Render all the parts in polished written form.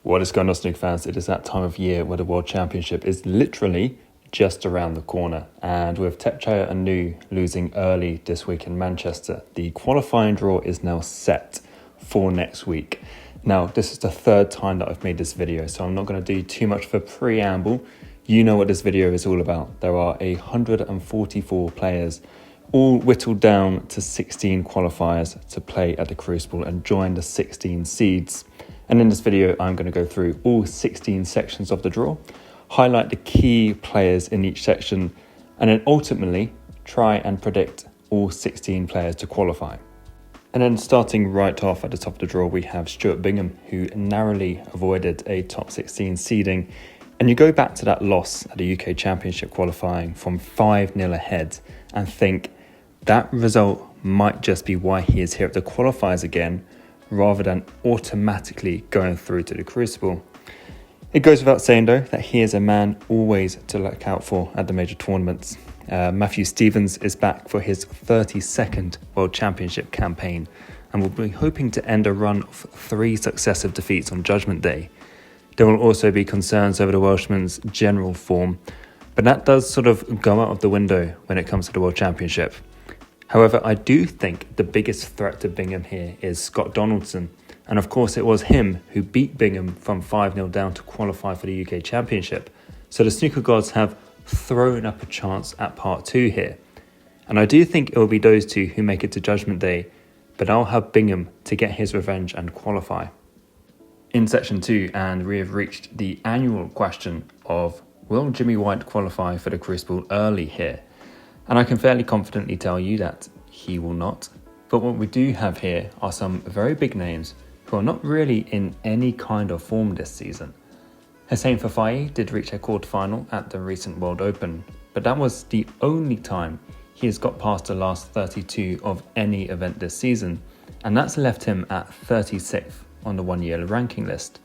What is going on, snooker fans? It is that time of year where the World Championship is literally just around the corner. And with Tepchaya Anu losing early this week in Manchester, the qualifying draw is now set for next week. Now, this is the third time that I've made this video, so I'm not going to do too much of a preamble. You know what this video is all about. There are 144 players, all whittled down to 16 qualifiers to play at the Crucible and join the 16 seeds. And in this video, I'm going to go through all 16 sections of the draw, highlight the key players in each section, and then ultimately try and predict all 16 players to qualify. And then starting right off at the top of the draw, we have Stuart Bingham, who narrowly avoided a top 16 seeding. And you go back to that loss at the UK Championship qualifying from 5-0 ahead and think that result might just be why he is here at the qualifiers again, rather than automatically going through to the Crucible. It goes without saying though that he is a man always to look out for at the major tournaments. Matthew Stevens is back for his 32nd World Championship campaign and will be hoping to end a run of 3 successive defeats on Judgment Day. There will also be concerns over the Welshman's general form, but that does sort of go out of the window when it comes to the World Championship. However, I do think the biggest threat to Bingham here is Scott Donaldson. And of course, it was him who beat Bingham from 5-0 down to qualify for the UK Championship. So the snooker gods have thrown up a chance at part 2 here. And I do think it will be those two who make it to Judgment Day, but I'll have Bingham to get his revenge and qualify. In section 2, and we have reached the annual question of, will Jimmy White qualify for the Crucible early here? And I can fairly confidently tell you that he will not. But what we do have here are some very big names who are not really in any kind of form this season. Hussein Fafai did reach a quarterfinal at the recent World Open, but that was the only time he has got past the last 32 of any event this season, and that's left him at 36th on the one-year ranking list.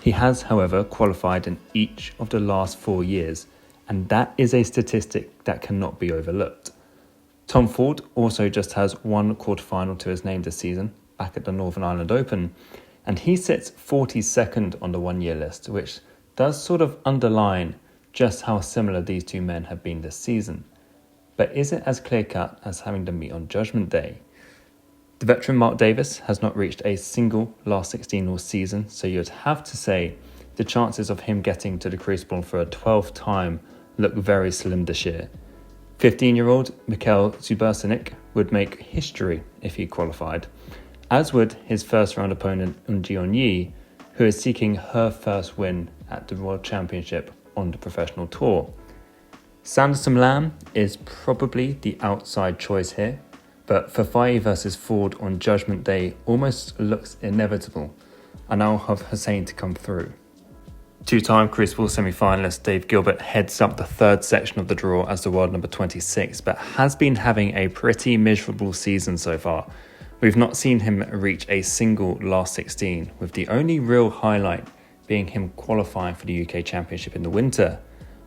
He has, however, qualified in each of the last 4 years, and that is a statistic that cannot be overlooked. Tom Ford also just has 1 quarterfinal to his name this season, back at the Northern Ireland Open, and he sits 42nd on the one-year list, which does sort of underline just how similar these two men have been this season. But is it as clear-cut as having them meet on Judgment Day? The veteran Mark Davis has not reached a single last 16 all season, so you'd have to say the chances of him getting to the Crucible for a 12th time look very slim this year. 15-year-old Mikhail Zubersinik would make history if he qualified, as would his first-round opponent Unji Onyi, who is seeking her first win at the World Championship on the professional tour. Sanderson Lam is probably the outside choice here, but Fafai versus Ford on Judgment Day almost looks inevitable, and I'll have Hussein to come through. Two-time Crucible semi-finalist Dave Gilbert heads up the third section of the draw as the world number 26, but has been having a pretty miserable season so far. We've not seen him reach a single last 16, with the only real highlight being him qualifying for the UK Championship in the winter.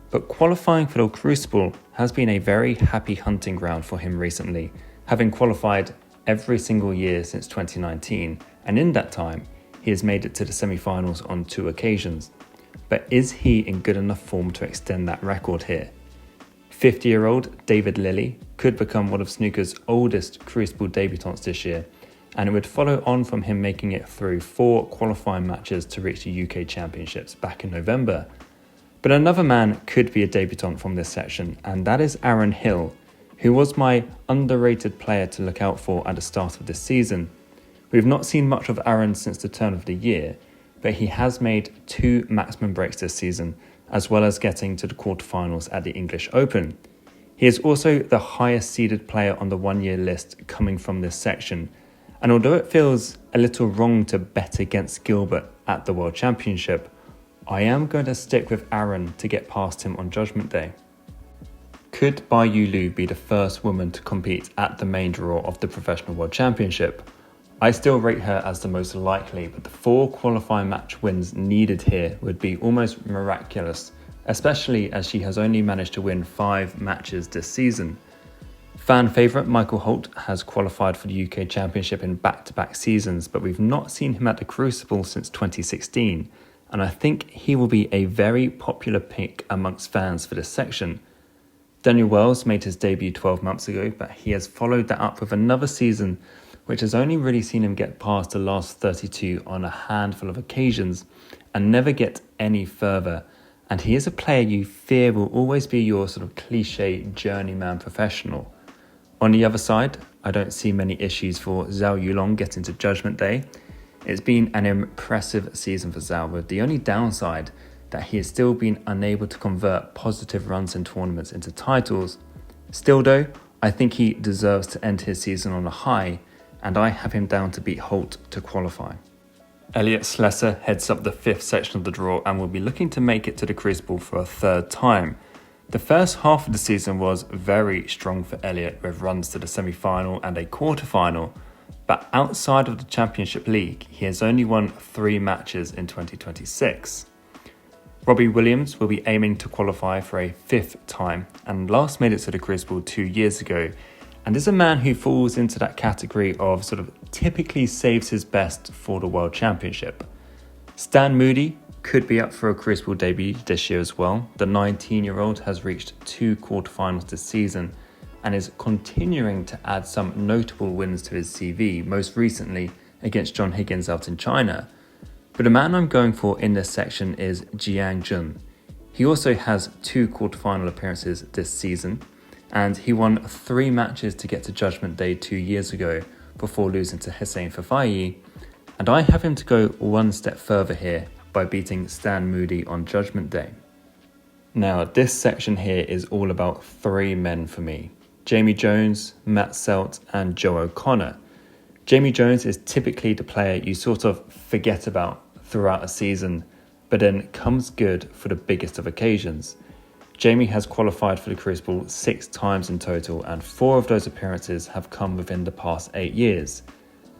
But qualifying for the Crucible has been a very happy hunting ground for him recently, having qualified every single year since 2019, and in that time, he has made it to the semi-finals on 2 occasions. But is he in good enough form to extend that record here? 50-year-old David Lilley could become one of snooker's oldest Crucible debutants this year, and it would follow on from him making it through 4 qualifying matches to reach the UK Championships back in November. But another man could be a debutant from this section, and that is Aaron Hill, who was my underrated player to look out for at the start of this season. We've not seen much of Aaron since the turn of the year, but he has made 2 maximum breaks this season, as well as getting to the quarterfinals at the English Open. He is also the highest seeded player on the one-year list coming from this section, and although it feels a little wrong to bet against Gilbert at the World Championship, I am going to stick with Aaron to get past him on Judgment Day. Could Bai Yu Lu be the first woman to compete at the main draw of the Professional World Championship? I still rate her as the most likely, but the 4 qualifying match wins needed here would be almost miraculous, especially as she has only managed to win 5 matches this season. Fan favourite Michael Holt has qualified for the UK Championship in back-to-back seasons, but we've not seen him at the Crucible since 2016, and I think he will be a very popular pick amongst fans for this section. Daniel Wells made his debut 12 months ago, but he has followed that up with another season which has only really seen him get past the last 32 on a handful of occasions and never get any further. And he is a player you fear will always be your sort of cliche journeyman professional. On the other side, I don't see many issues for Zhao Yulong getting to Judgment Day. It's been an impressive season for Zhao, with the only downside that he has still been unable to convert positive runs in tournaments into titles. Still though, I think he deserves to end his season on a high, and I have him down to beat Holt to qualify. Elliot Slesser heads up the 5th section of the draw and will be looking to make it to the Crucible for a 3rd time. The first half of the season was very strong for Elliot, with runs to the semi-final and a quarter-final, but outside of the Championship League, he has only won 3 matches in 2026. Robbie Williams will be aiming to qualify for a 5th time and last made it to the Crucible 2 years ago, and is a man who falls into that category of sort of typically saves his best for the World Championship. Stan Moody could be up for a Crucible debut this year as well. The 19-year-old has reached 2 quarterfinals this season and is continuing to add some notable wins to his CV, most recently against John Higgins out in China. But the man I'm going for in this section is Jiang Jun. He also has 2 quarterfinal appearances this season, and he won 3 matches to get to Judgment Day 2 years ago before losing to Hussein Fafayi, and I have him to go one step further here by beating Stan Moody on Judgment Day. Now, this section here is all about 3 men for me: Jamie Jones, Matt Selt, and Joe O'Connor. Jamie Jones is typically the player you sort of forget about throughout a season, but then comes good for the biggest of occasions. Jamie has qualified for the Crucible 6 times in total, and 4 of those appearances have come within the past 8 years.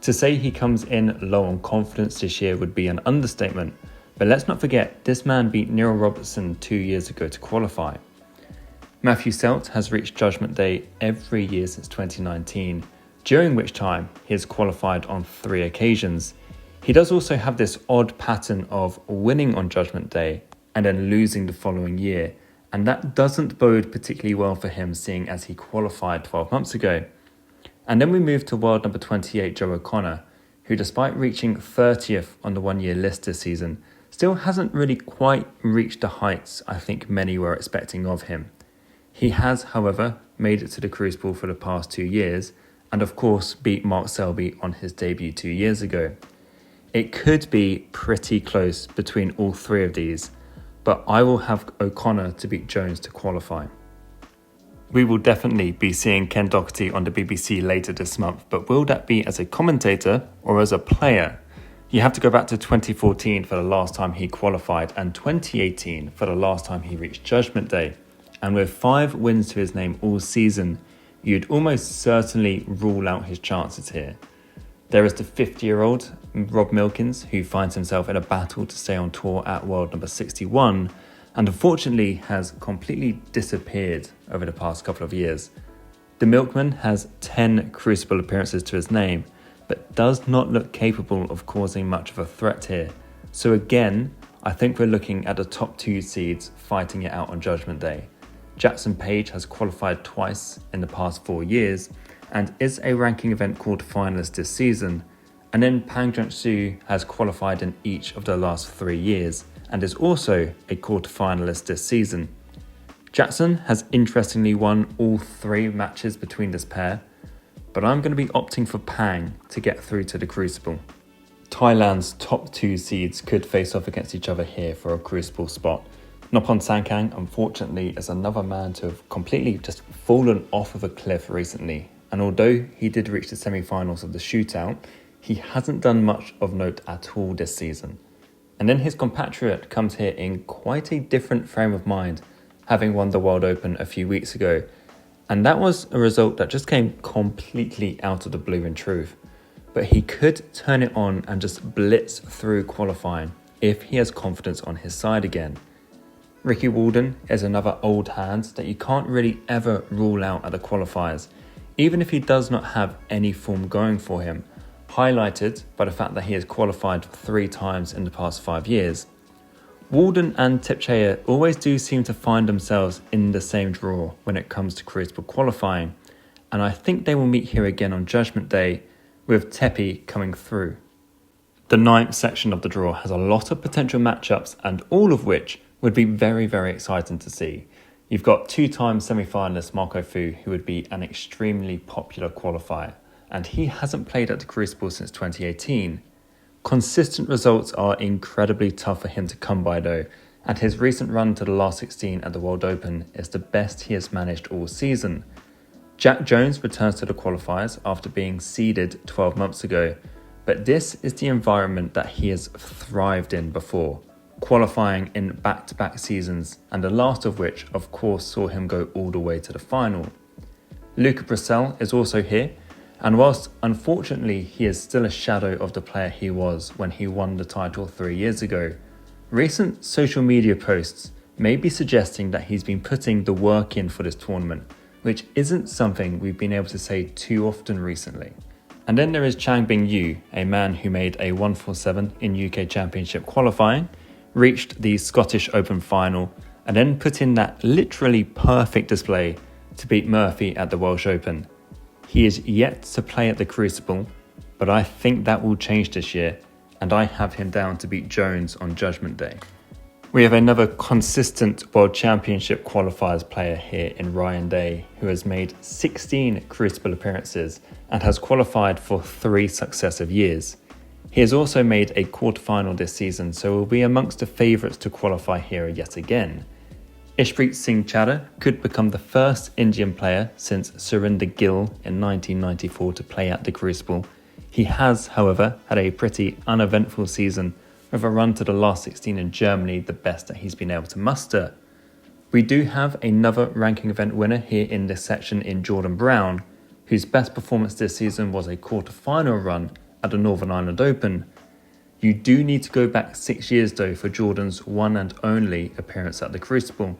To say he comes in low on confidence this year would be an understatement, but let's not forget this man beat Neil Robertson 2 years ago to qualify. Matthew Selt has reached Judgment Day every year since 2019, during which time he has qualified on 3 occasions. He does also have this odd pattern of winning on Judgment Day and then losing the following year, and that doesn't bode particularly well for him, seeing as he qualified 12 months ago. And then we move to world number 28, Joe O'Connor, who despite reaching 30th on the 1-year list this season, still hasn't really quite reached the heights I think many were expecting of him. He has, however, made it to the Crucible for the past 2 years, and of course beat Mark Selby on his debut 2 years ago. It could be pretty close between all 3 of these, but I will have O'Connor to beat Jones to qualify. We will definitely be seeing Ken Doherty on the BBC later this month, but will that be as a commentator or as a player? You have to go back to 2014 for the last time he qualified and 2018 for the last time he reached Judgment Day. And with 5 wins to his name all season, you'd almost certainly rule out his chances here. There is the 50-year-old Rob Milkins, who finds himself in a battle to stay on tour at world number 61, and unfortunately has completely disappeared over the past couple of years. The Milkman has 10 Crucible appearances to his name, but does not look capable of causing much of a threat here. So again, I think we're looking at the top 2 seeds fighting it out on Judgment Day. Jackson Page has qualified twice in the past 4 years and is a ranking event quarterfinalist this season, and then Pang Junsu has qualified in each of the last 3 years and is also a quarterfinalist this season. Jackson has interestingly won all 3 matches between this pair, but I'm going to be opting for Pang to get through to the Crucible. Thailand's top 2 seeds could face off against each other here for a Crucible spot. Noppon Sankang, unfortunately, is another man to have completely just fallen off of a cliff recently, and although he did reach the semi-finals of the shootout, he hasn't done much of note at all this season. And then his compatriot comes here in quite a different frame of mind, having won the World Open a few weeks ago, and that was a result that just came completely out of the blue in truth. But he could turn it on and just blitz through qualifying if he has confidence on his side again. Ricky Walden is another old hand that you can't really ever rule out at the qualifiers, even if he does not have any form going for him, highlighted by the fact that he has qualified 3 times in the past 5 years. Walden and Tipchea always do seem to find themselves in the same draw when it comes to crucible qualifying, and I think they will meet here again on Judgment Day, with Tepe coming through. The 9th section of the draw has a lot of potential matchups, and all of which would be very, very exciting to see. You've got two-time semi-finalist Marco Fu, who would be an extremely popular qualifier, and he hasn't played at the Crucible since 2018. Consistent results are incredibly tough for him to come by though, and his recent run to the last 16 at the World Open is the best he has managed all season. Jack Jones returns to the qualifiers after being seeded 12 months ago, but this is the environment that he has thrived in before, qualifying in back-to-back seasons, and the last of which of course saw him go all the way to the final. Luca Brissell is also here, and whilst unfortunately he is still a shadow of the player he was when he won the title 3 years ago, recent social media posts may be suggesting that he's been putting the work in for this tournament, which isn't something we've been able to say too often recently. And then there is Changbin Yu, a man who made a 147 in UK Championship qualifying, reached the Scottish Open final, and then put in that literally perfect display to beat Murphy at the Welsh Open. He is yet to play at the Crucible, but I think that will change this year, and I have him down to beat Jones on Judgment Day. We have another consistent World Championship qualifiers player here in Ryan Day, who has made 16 Crucible appearances and has qualified for 3 successive years. He has also made a quarterfinal this season, so will be amongst the favourites to qualify here yet again. Ishpreet Singh Chadha could become the first Indian player since Surinder Gill in 1994 to play at the Crucible. He has, however, had a pretty uneventful season, with a run to the last 16 in Germany the best that he's been able to muster. We do have another ranking event winner here in this section in Jordan Brown, whose best performance this season was a quarter-final run at the Northern Ireland Open. You do need to go back 6 years though for Jordan's one and only appearance at the Crucible.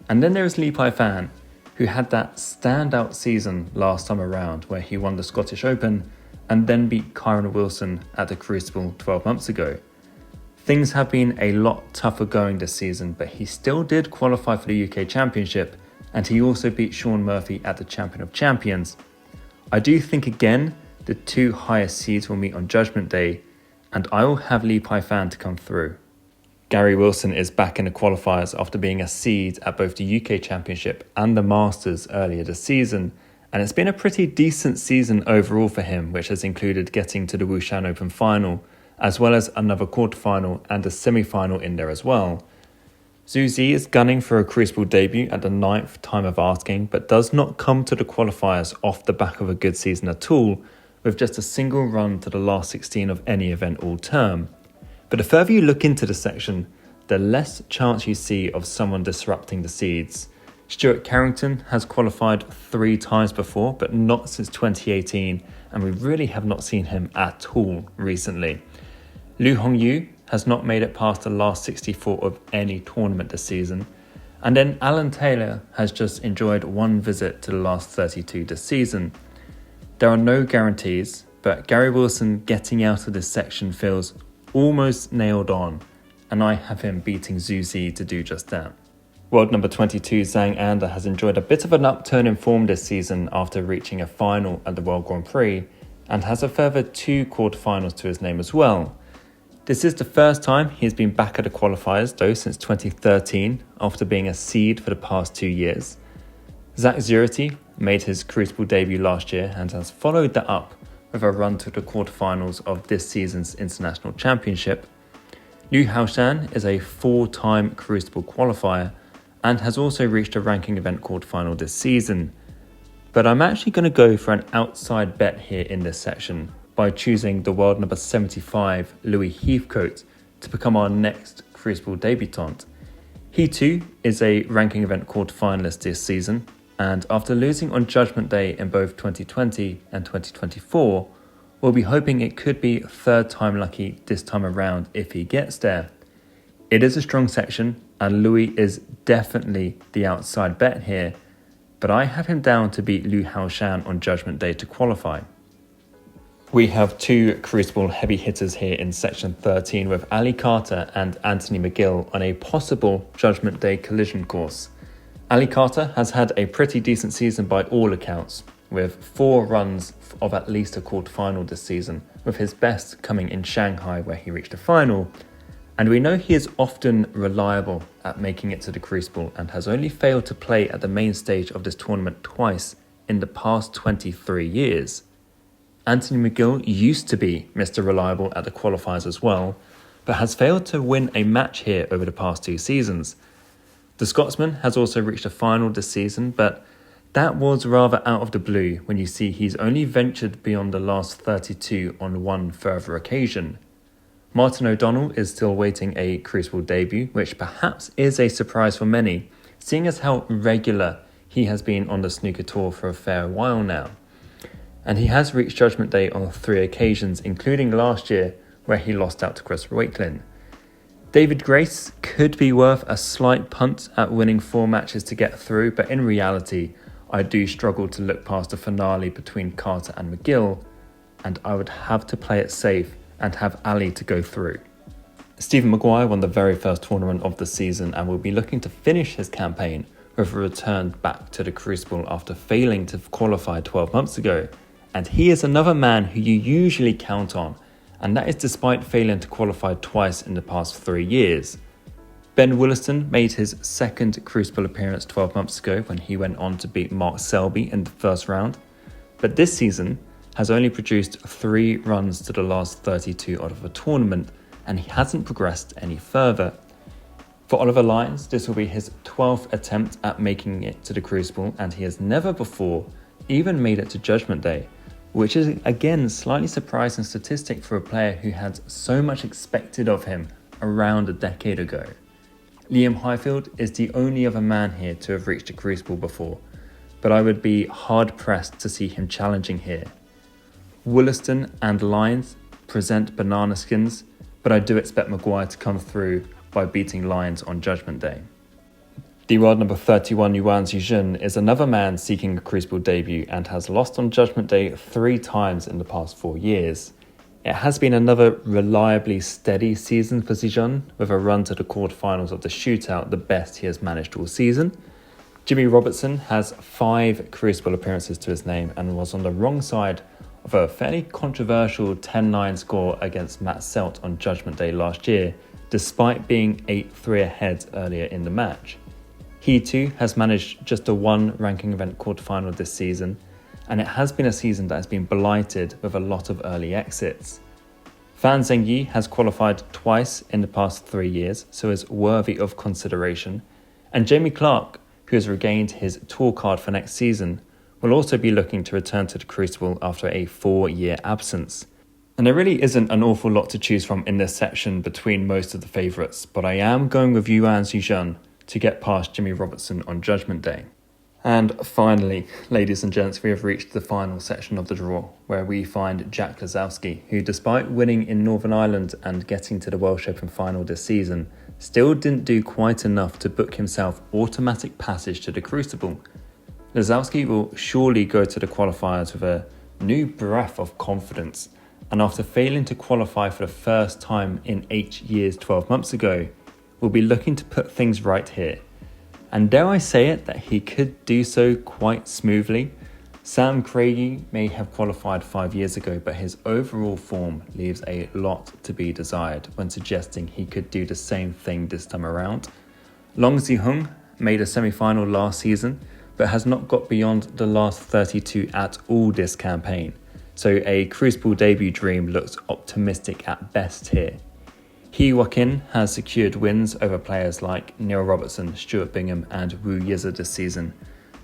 And then there is Lee Pai Fan, who had that standout season last time around where he won the Scottish Open and then beat Kyron Wilson at the Crucible 12 months ago. Things have been a lot tougher going this season, but he still did qualify for the UK Championship, and he also beat Sean Murphy at the Champion of Champions. I do think again the 2 highest seeds will meet on Judgment Day, and I will have Lee Pai Fan to come through. Gary Wilson is back in the qualifiers after being a seed at both the UK Championship and the Masters earlier this season, and it's been a pretty decent season overall for him, which has included getting to the Wushan Open final, as well as another quarterfinal and a semi-final in there as well. Zhu Zi is gunning for a Crucible debut at the 9th time of asking, but does not come to the qualifiers off the back of a good season at all, with just a single run to the last 16 of any event all term. But the further you look into the section, the less chance you see of someone disrupting the seeds. Stuart Carrington has qualified 3 times before, but not since 2018, and we really have not seen him at all recently. Liu Hongyu has not made it past the last 64 of any tournament this season, and then Alan Taylor has just enjoyed 1 visit to the last 32 this season. There are no guarantees, but Gary Wilson getting out of this section feels almost nailed on, and I have him beating Zhu Zi to do just that. World number 22 Zhang Anda has enjoyed a bit of an upturn in form this season after reaching a final at the World Grand Prix, and has a further 2 quarterfinals to his name as well. This is the first time he has been back at the qualifiers though since 2013 after being a seed for the past 2 years. Zach Zurity made his Crucible debut last year and has followed that up with a run to the quarterfinals of this season's International Championship. Liu Haoshan is a 4-time Crucible qualifier and has also reached a ranking event quarterfinal this season. But I'm actually going to go for an outside bet here in this section by choosing the world number 75 Louis Heathcote to become our next Crucible debutant. He too is a ranking event quarterfinalist this season, and after losing on Judgment Day in both 2020 and 2024, we'll be hoping it could be 3rd time lucky this time around if he gets there. It is a strong section, and Louis is definitely the outside bet here, but I have him down to beat Liu Haoshan on Judgment Day to qualify. We have two crucible heavy hitters here in section 13 with Ali Carter and Anthony McGill on a possible Judgment Day collision course. Ali Carter has had a pretty decent season by all accounts, with 4 runs of at least a quarter-final this season, with his best coming in Shanghai where he reached a final. And we know he is often reliable at making it to the crucible and has only failed to play at the main stage of this tournament twice in the past 23 years. Anthony McGill used to be Mr. Reliable at the qualifiers as well, but has failed to win a match here over the past 2 seasons. The Scotsman has also reached a final this season, but that was rather out of the blue when you see he's only ventured beyond the last 32 on 1 further occasion. Martin O'Donnell is still waiting a crucible debut, which perhaps is a surprise for many, seeing as how regular he has been on the snooker tour for a fair while now. And he has reached Judgment Day on 3 occasions, including last year where he lost out to Chris Wakelin. David Grace could be worth a slight punt at winning 4 matches to get through, but in reality, I do struggle to look past the finale between Carter and McGill, and I would have to play it safe and have Ali to go through. Stephen Maguire won the very first tournament of the season and will be looking to finish his campaign with a return back to the crucible after failing to qualify 12 months ago. And he is another man who you usually count on, and that is despite failing to qualify twice in the past 3 years. Ben Williston made his second crucible appearance 12 months ago when he went on to beat Mark Selby in the first round, but this season has only produced 3 runs to the last 32 out of a tournament, and he hasn't progressed any further. For Oliver Lyons, this will be his 12th attempt at making it to the crucible, and he has never before even made it to Judgment Day, which is again slightly surprising statistic for a player who had so much expected of him around a decade ago. Liam Highfield is the only other man here to have reached a crucible before, but I would be hard pressed to see him challenging here. Williston and Lyons present banana skins, but I do expect Maguire to come through by beating Lyons on Judgment Day. The world number 31 Yuan Zhijun is another man seeking a crucible debut and has lost on Judgment Day 3 times in the past 4 years. It has been another reliably steady season for Zhijun, with a run to the quarterfinals of the shootout the best he has managed all season. Jimmy Robertson has 5 crucible appearances to his name and was on the wrong side of a fairly controversial 10-9 score against Matt Selt on Judgment Day last year, despite being 8-3 ahead earlier in the match. He too has managed just a 1 ranking event quarterfinal this season, and it has been a season that has been blighted with a lot of early exits. Fan Zhengyi has qualified twice in the past 3 years, so is worthy of consideration, and Jamie Clark, who has regained his tour card for next season, will also be looking to return to the crucible after a 4-year absence. And there really isn't an awful lot to choose from in this section between most of the favourites, but I am going with Yuan Zhijun to get past Jimmy Robertson on Judgment Day. And finally, ladies and gents, we have reached the final section of the draw, where we find Jack Lazowski, who despite winning in Northern Ireland and getting to the Welsh Open final this season, still didn't do quite enough to book himself automatic passage to the Crucible. Lazowski will surely go to the qualifiers with a new breath of confidence, and after failing to qualify for the first time in 8 years 12 months ago, will be looking to put things right here. And dare I say it, that he could do so quite smoothly. Sam Craigie may have qualified 5 years ago, but his overall form leaves a lot to be desired when suggesting he could do the same thing this time around. Long Zihung made a semi-final last season, but has not got beyond the last 32 at all this campaign. So a Crucible debut dream looks optimistic at best here. Hee Joaquin has secured wins over players like Neil Robertson, Stuart Bingham and Wu Yiza this season,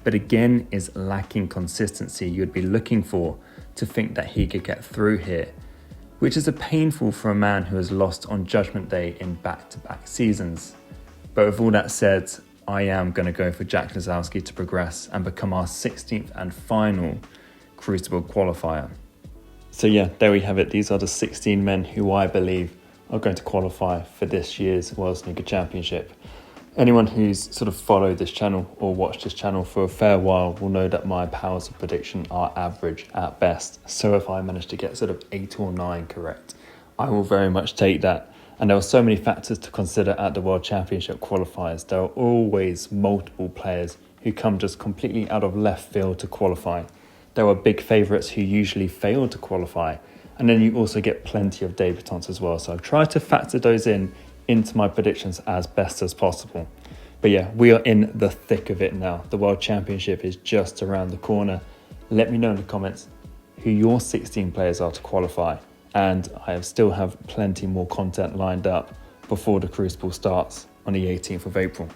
but again is lacking consistency you'd be looking for to think that he could get through here, which is a painful for a man who has lost on Judgment Day in back-to-back seasons. But with all that said, I am going to go for Jack Lazowski to progress and become our 16th and final Crucible qualifier. So yeah, there we have it. These are the 16 men who I believe are going to qualify for this year's World Snooker Championship. Anyone who's sort of followed this channel or watched this channel for a fair while will know that my powers of prediction are average at best. So if I manage to get sort of 8 or 9 correct, I will very much take that. And there are so many factors to consider at the World Championship qualifiers. There are always multiple players who come just completely out of left field to qualify. There are big favourites who usually fail to qualify. And then you also get plenty of debutants as well. So I've tried to factor those into my predictions as best as possible. But yeah, we are in the thick of it now. The World Championship is just around the corner. Let me know in the comments who your 16 players are to qualify. And I still have plenty more content lined up before the Crucible starts on the 18th of April.